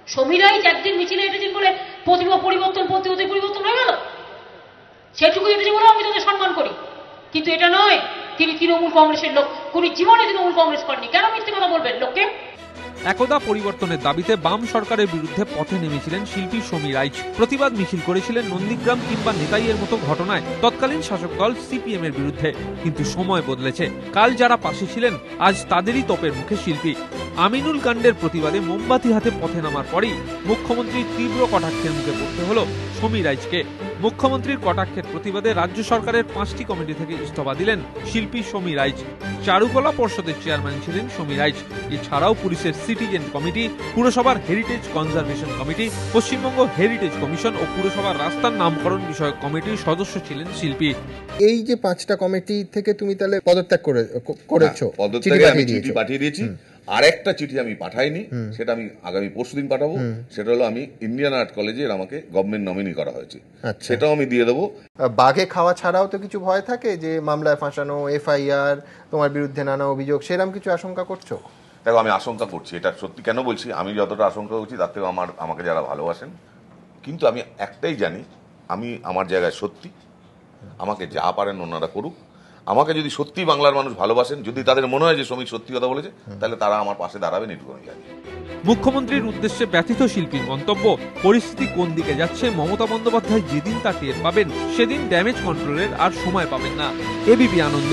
সমীরাই একদিন মিছিলে হেঁটেছেন বলে প্রতিভা পরিবর্তন হয়ে গেল, সেটুকু হেঁটেছে বলে আমি তাদের সম্মান করি। কিন্তু এটা নয় তিনি তৃণমূল কংগ্রেসের লোক, কোন জীবনে তৃণমূল কংগ্রেস করেনি, কেন মিথ্যে কথা বলবেন লোককে? একদা পরিবর্তনের দাবিতে বাম সরকারের বিরুদ্ধে পথে নেমেছিলেন শিল্পী সমী রাইচ। প্রতিবাদ মিছিল করেছিলেন নন্দীগ্রাম কিংবা নেতাইয়ের মতো ঘটনায় তৎকালীন শাসক দল সিপিএম এর বিরুদ্ধে। কিন্তু সময় বদলেছে, কাল যারা পাশে ছিলেন আজ তাদেরই তোপের মুখে শিল্পী। আমিনুল কাণ্ডের প্রতিবাদে মোমবাতি হাতে পথে নামার পরই মুখ্যমন্ত্রীর তীব্র কটাক্ষের মুখে পড়তে হলো সমী রাইচকে। মুখ্যমন্ত্রীর কটাক্ষের প্রতিবাদে রাজ্য সরকারের 5টি কমিটি থেকে ইস্তফা দিলেন শিল্পী সমী রাইচ। চারুকলা পর্ষদের চেয়ারম্যান ছিলেন সমী রাইচ। এছাড়াও পুলিশের সিটিজেন কমিটি, পুরসভার heritage conservation committee, Paschimbanga heritage commission ও পুরসভার রাস্তার নামকরণ বিষয়ক কমিটির সদস্য ছিলেন শিল্পী। এই যে 5টা কমিটি থেকে তুমি তাহলে পদত্যাগ করেছো? পদত্যাগে আমি চিঠি পাঠিয়ে দিয়েছি। আর একটা চিঠি আমি পাঠাইনি, সেটা আমি আগামী পরশুদিন পাঠাবো। সেটা হলো আমি ইন্ডিয়ান আর্ট কলেজে আমাকে গভর্নমেন্ট নমিনি করা হয়েছে, সেটাও আমি দিয়ে দেবো। বাঘে খাওয়া ছাড়াও তো কিছু ভয় থাকে যে মামলায় ফাঁসানো, এফআইআর, তোমার বিরুদ্ধে নানা অভিযোগ, সেরকম কিছু আশঙ্কা করছো? দেখো, আমি আশঙ্কা করছি, এটা সত্যি কেন বলছি, আমি যতটা আশঙ্কা করছি তার থেকে আমাকে যারা ভালোবাসেন, কিন্তু আমি একটাই জানি, আমি আমার জায়গায় সত্যি, আমাকে যা পারেন ওনারা করুক। আমাকে যদি সত্যি বাংলার মানুষ ভালোবাসেন, যদি তাদের মনে হয় যে সমী সত্যি কথা বলেছে, তাহলে তারা আমার পাশে দাঁড়াবেন, এটুকু আমি জানি। মুখ্যমন্ত্রীর উদ্দেশ্যে ব্যথিত শিল্পীর মন্তব্য, পরিস্থিতি কোন দিকে যাচ্ছে মমতা বন্দ্যোপাধ্যায় যেদিন তা টের পাবেন সেদিন ড্যামেজ কন্ট্রোলের আর সময় পাবেন না। এবিপি আনন্দ।